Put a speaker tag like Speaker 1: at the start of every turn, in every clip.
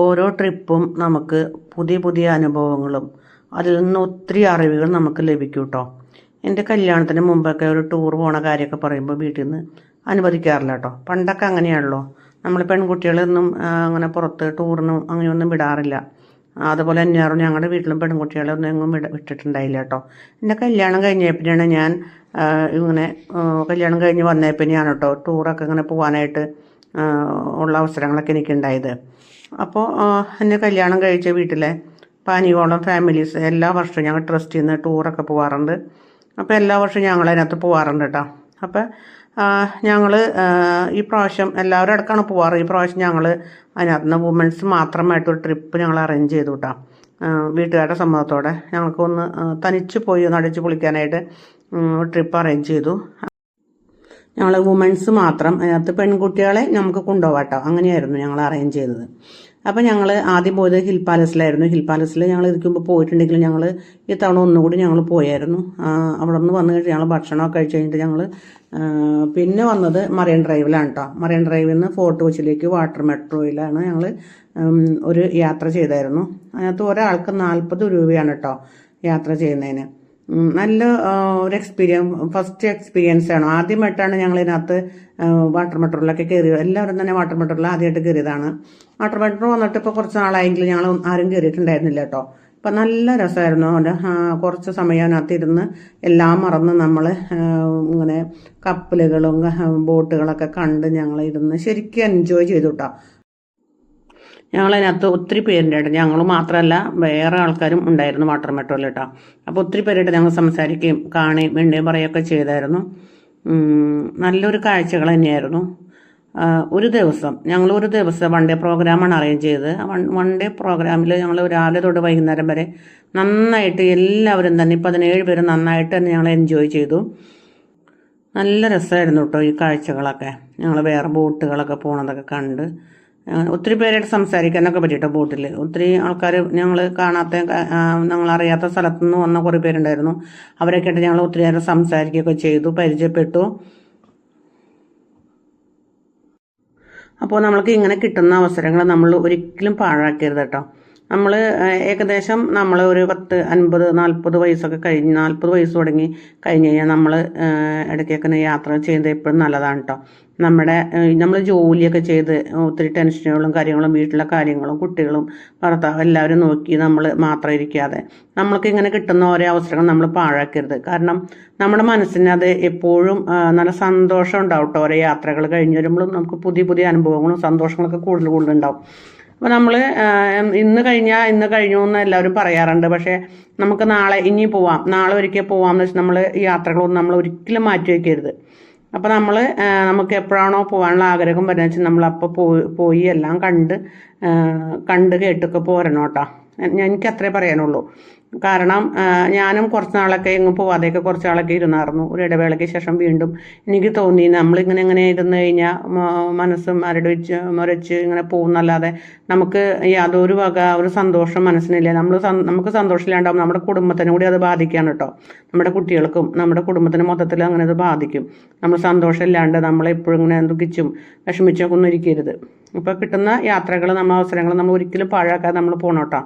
Speaker 1: ഓരോ ട്രിപ്പും നമുക്ക് പുതിയ പുതിയ അനുഭവങ്ങളും അതിൽ നിന്ന് ഒത്തിരി അറിവുകൾ നമുക്ക് ലഭിക്കും കേട്ടോ. എൻ്റെ കല്യാണത്തിന് മുമ്പൊക്കെ ഒരു ടൂർ പോണ കാര്യമൊക്കെ പറയുമ്പോൾ വീട്ടിൽ നിന്ന് അനുവദിക്കാറില്ല കേട്ടോ. പണ്ടൊക്കെ അങ്ങനെയാണല്ലോ, നമ്മൾ പെൺകുട്ടികളൊന്നും അങ്ങനെ പുറത്ത് ടൂറിനും അങ്ങനെയൊന്നും വിടാറില്ല. അതുപോലെ തന്നെയായിരുന്നു ഞങ്ങളുടെ വീട്ടിലും പെൺകുട്ടികളെ ഒന്നും എങ്ങും വിട്ടിട്ടുണ്ടായില്ല കേട്ടോ. എൻ്റെ കല്യാണം കഴിഞ്ഞപ്പോഴാണ് ഞാൻ ഇങ്ങനെ കല്യാണം കഴിഞ്ഞ് വന്നപ്പോഴാണ് കേട്ടോ ടൂറൊക്കെ ഇങ്ങനെ പോകാനായിട്ട് ഉള്ള അവസരങ്ങളൊക്കെ എനിക്കുണ്ടായത്. അപ്പോൾ എന്നെ കല്യാണം കഴിച്ച വീട്ടിലെ പാനിയോളം ഫാമിലീസ് എല്ലാ വർഷവും ഞങ്ങൾ ട്രസ്റ്റിൽ നിന്ന് ടൂറൊക്കെ പോകാറുണ്ട്. അപ്പോൾ എല്ലാ വർഷവും ഞങ്ങൾ അതിനകത്ത് പോകാറുണ്ട് കേട്ടോ. അപ്പോൾ ഞങ്ങൾ ഈ പ്രാവശ്യം എല്ലാവരും അടക്കമാണ് പോകാറ്. ഈ പ്രാവശ്യം ഞങ്ങൾ അതിനകത്ത് നിന്ന് വുമൻസ് മാത്രമായിട്ടൊരു ട്രിപ്പ് ഞങ്ങൾ അറേഞ്ച് ചെയ്തു കേട്ടോ. വീട്ടുകാരുടെ സമ്മതത്തോടെ ഞങ്ങൾക്കൊന്ന് തനിച്ച് പോയി ഒന്ന് അടിച്ച് പൊളിക്കാനായിട്ട് ട്രിപ്പ് അറേഞ്ച് ചെയ്തു. ഞങ്ങൾ വുമൻസ് മാത്രം, അതിനകത്ത് പെൺകുട്ടികളെ നമുക്ക് കൊണ്ടുപോകാം കേട്ടോ. അങ്ങനെയായിരുന്നു ഞങ്ങൾ അറേഞ്ച് ചെയ്തത്. അപ്പോൾ ഞങ്ങൾ ആദ്യം പോയത് ഹിൽ പാലസിലായിരുന്നു. ഹിൽ പാലസിൽ ഞങ്ങൾ ഇരിക്കുമ്പോൾ പോയിട്ടുണ്ടെങ്കിലും ഞങ്ങൾ ഈ തവണ ഒന്നുകൂടി ഞങ്ങൾ പോയായിരുന്നു. അവിടെ നിന്ന് വന്നു കഴിഞ്ഞ് ഞങ്ങൾ ഭക്ഷണമൊക്കെ കഴിച്ച് കഴിഞ്ഞിട്ട് ഞങ്ങൾ പിന്നെ വന്നത് മറൈൻ ഡ്രൈവിലാണ് കേട്ടോ. മറൈൻ ഡ്രൈവിൽ നിന്ന് ഫോർട്ട് കൊച്ചിയിലേക്ക് വാട്ടർ മെട്രോയിലാണ് ഞങ്ങൾ ഒരു യാത്ര ചെയ്തായിരുന്നു. അതിനകത്ത് ഒരാൾക്ക് 40 രൂപയാണ് കേട്ടോ യാത്ര ചെയ്യുന്നതിന്. നല്ല ഒരു ഫസ്റ്റ് എക്സ്പീരിയൻസ് ആണ്. ആദ്യമായിട്ടാണ് ഞങ്ങൾ ഇതിനകത്ത് വാട്ടർ മെട്രോയിലൊക്കെ കയറിയത്. എല്ലാവരും തന്നെ വാട്ടർ മെട്രോയിൽ ആദ്യമായിട്ട് കയറിയതാണ്. വാട്ടർ മെട്രോ വന്നിട്ട് ഇപ്പോൾ കുറച്ച് നാളായെങ്കിലും ഞങ്ങൾ ആരും കയറിയിട്ടുണ്ടായിരുന്നില്ല കേട്ടോ. അപ്പം നല്ല രസമായിരുന്നു. കുറച്ച് സമയം അതിനകത്ത് ഇരുന്ന് എല്ലാം മറന്ന് നമ്മൾ ഇങ്ങനെ കപ്പലുകളും ബോട്ടുകളൊക്കെ കണ്ട് ഞങ്ങൾ ഇരുന്ന് ശരിക്കും എൻജോയ് ചെയ്തു കേട്ടോ. ഞങ്ങളതിനകത്ത് ഒത്തിരി പേരുണ്ടായിട്ട്, ഞങ്ങൾ മാത്രമല്ല വേറെ ആൾക്കാരും ഉണ്ടായിരുന്നു വാട്ടർ മെട്രോയിൽ കേട്ടോ. അപ്പോൾ ഒത്തിരി പേരായിട്ട് ഞങ്ങൾ സംസാരിക്കുകയും കാണുകയും മിണ്ടുകയും പറയുകയൊക്കെ ചെയ്തായിരുന്നു. നല്ലൊരു കാഴ്ചകൾ തന്നെയായിരുന്നു. ഒരു ദിവസം വൺ ഡേ പ്രോഗ്രാമാണ് അറേഞ്ച് ചെയ്തത്. വൺ ഡേ പ്രോഗ്രാമിൽ ഞങ്ങൾ രാവിലെ തൊട്ട് വൈകുന്നേരം വരെ നന്നായിട്ട് എല്ലാവരും തന്നെ 17 പേര് നന്നായിട്ട് തന്നെ ഞങ്ങൾ എൻജോയ് ചെയ്തു. നല്ല രസമായിരുന്നു കേട്ടോ ഈ കാഴ്ചകളൊക്കെ. ഞങ്ങൾ വേറെ ബോട്ടുകളൊക്കെ പോണതൊക്കെ കണ്ട് ഒത്തിരി പേരായിട്ട് സംസാരിക്കാനൊക്കെ പറ്റിയിട്ടോ. ബോട്ടിൽ ഒത്തിരി ആൾക്കാർ ഞങ്ങൾ കാണാത്ത ഞങ്ങളറിയാത്ത സ്ഥലത്തുനിന്ന് വന്ന കുറേ പേരുണ്ടായിരുന്നു. അവരൊക്കെ ആയിട്ട് ഞങ്ങൾ ഒത്തിരി നേരം സംസാരിക്കുകയൊക്കെ ചെയ്തു, പരിചയപ്പെട്ടു. അപ്പോൾ നമ്മൾക്ക് ഇങ്ങനെ കിട്ടുന്ന അവസരങ്ങൾ നമ്മൾ ഒരിക്കലും പാഴാക്കരുത് കേട്ടോ. നമ്മൾ ഏകദേശം നമ്മൾ ഒരു 10, 50, 40 വയസ്സൊക്കെ കഴിഞ്ഞ് 40 വയസ്സ് തുടങ്ങി കഴിഞ്ഞ് കഴിഞ്ഞാൽ നമ്മൾ ഇടയ്ക്കൊക്കെ യാത്ര ചെയ്യുന്നത് എപ്പോഴും നല്ലതാണ് കേട്ടോ. നമ്മൾ ജോലിയൊക്കെ ചെയ്ത് ഒത്തിരി ടെൻഷനുകളും കാര്യങ്ങളും വീട്ടിലെ കാര്യങ്ങളും കുട്ടികളും ഭർത്താവ് എല്ലാവരും നോക്കി നമ്മൾ മാത്രം ഇരിക്കാതെ നമ്മൾക്ക് ഇങ്ങനെ കിട്ടുന്ന ഓരോ അവസരങ്ങൾ നമ്മൾ പാഴാക്കരുത്. കാരണം നമ്മുടെ മനസ്സിന് അത് എപ്പോഴും നല്ല സന്തോഷം ഉണ്ടാവും കേട്ടോ. ഓരോ യാത്രകൾ കഴിഞ്ഞ് വരുമ്പോഴും നമുക്ക് പുതിയ പുതിയ അനുഭവങ്ങളും സന്തോഷങ്ങളൊക്കെ കൂടുതൽ ഉണ്ടാവും. അപ്പോൾ നമ്മൾ ഇന്ന് കഴിഞ്ഞു എന്ന് എല്ലാവരും പറയാറുണ്ട്. പക്ഷേ നമുക്ക് ഇനി പോവാം, നാളെ ഒരിക്കൽ പോവാമെന്ന് വെച്ചാൽ നമ്മൾ ഈ യാത്രകളൊന്നും നമ്മൾ ഒരിക്കലും മാറ്റി വയ്ക്കരുത്. അപ്പോൾ നമുക്ക് എപ്പോഴാണോ പോകാനുള്ള ആഗ്രഹം വരുന്നത് വെച്ചാൽ നമ്മളപ്പോൾ പോയി എല്ലാം കണ്ട് കേട്ടൊക്കെ പോരണം കേട്ടോ. എനിക്ക് അത്രേ പറയാനുള്ളൂ. കാരണം ഞാനും കുറച്ച് നാളൊക്കെ എങ്ങും പോവാതെയൊക്കെ കുറച്ച് നാളൊക്കെ ഇരുന്നായിരുന്നു. ഒരു ഇടവേളയ്ക്ക് ശേഷം വീണ്ടും എനിക്ക് തോന്നി നമ്മളിങ്ങനെ ഇരുന്ന് കഴിഞ്ഞാൽ മനസ്സും മരടിച്ച് ഇങ്ങനെ പോകുന്നല്ലാതെ നമുക്ക് യാതൊരു ഒരു സന്തോഷം മനസ്സിനില്ല. നമുക്ക് സന്തോഷമില്ലാണ്ടാവും നമ്മുടെ കുടുംബത്തിനും കൂടി അത് ബാധിക്കുകയാണ് കേട്ടോ. നമ്മുടെ കുട്ടികൾക്കും നമ്മുടെ കുടുംബത്തിന് മൊത്തത്തിൽ അങ്ങനെ അത് ബാധിക്കും. നമ്മൾ സന്തോഷമില്ലാണ്ട് നമ്മളെപ്പോഴും ഇങ്ങനെ ദുഃഖിച്ചും വിഷമിച്ചൊക്കെ ഒന്നും ഇരിക്കരുത്. ഇപ്പോൾ കിട്ടുന്ന യാത്രകൾ അവസരങ്ങൾ നമ്മൾ ഒരിക്കലും പാഴാക്കാതെ നമ്മൾ പോകണം കേട്ടോ.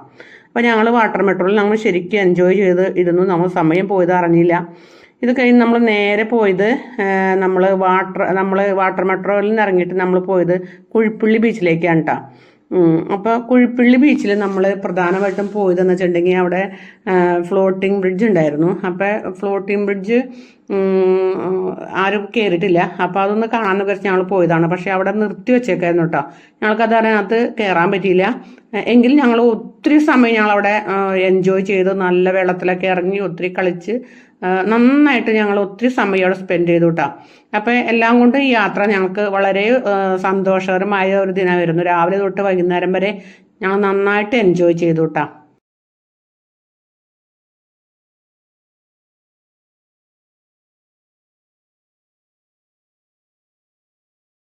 Speaker 1: അപ്പോൾ ഞങ്ങൾ വാട്ടർ മെട്രോയിൽ നമ്മൾ ശരിക്കും എൻജോയ് ചെയ്ത് ഇരുന്നു. നമ്മൾ സമയം പോയത് അറിഞ്ഞില്ല. ഇത് കഴിഞ്ഞ് നമ്മൾ നേരെ പോയത് നമ്മൾ വാട്ടർ മെട്രോയിൽ നിന്ന് ഇറങ്ങിയിട്ട് നമ്മൾ പോയത് കുഴിപ്പുള്ളി ബീച്ചിലേക്കാണ് കേട്ടോ. അപ്പോൾ കുഴിപ്പുള്ളി ബീച്ചിൽ നമ്മൾ പ്രധാനമായിട്ടും പോയതെന്ന് വെച്ചിട്ടുണ്ടെങ്കിൽ അവിടെ ഫ്ലോട്ടിംഗ് ബ്രിഡ്ജ് ഉണ്ടായിരുന്നു. അപ്പോൾ ഫ്ലോട്ടിംഗ് ബ്രിഡ്ജ് ആരും കയറിയിട്ടില്ല. അപ്പോൾ അതൊന്ന് കാണാമെന്ന് വിചാരിച്ച് ഞങ്ങൾ പോയതാണ്. പക്ഷേ അവിടെ നിർത്തി വെച്ചേക്കായിരുന്നു കേട്ടോ. ഞങ്ങൾക്കത് അതിനകത്ത് കയറാൻ പറ്റിയില്ല. എങ്കിലും ഞങ്ങൾ ഒത്തിരി സമയം ഞങ്ങളവിടെ എൻജോയ് ചെയ്ത് നല്ല വെള്ളത്തിലൊക്കെ ഇറങ്ങി ഒത്തിരി കളിച്ച് നന്നായിട്ട് ഞങ്ങൾ ഒത്തിരി സമയം അവിടെ സ്പെൻഡ് ചെയ്തു കേട്ടോ. അപ്പോൾ എല്ലാം കൊണ്ട് ഈ യാത്ര ഞങ്ങൾക്ക് വളരെ സന്തോഷകരമായ ഒരു ദിനമായിരുന്നു. രാവിലെ തൊട്ട് വൈകുന്നേരം വരെ ഞങ്ങൾ നന്നായിട്ട് എൻജോയ് ചെയ്തു കേട്ടോ.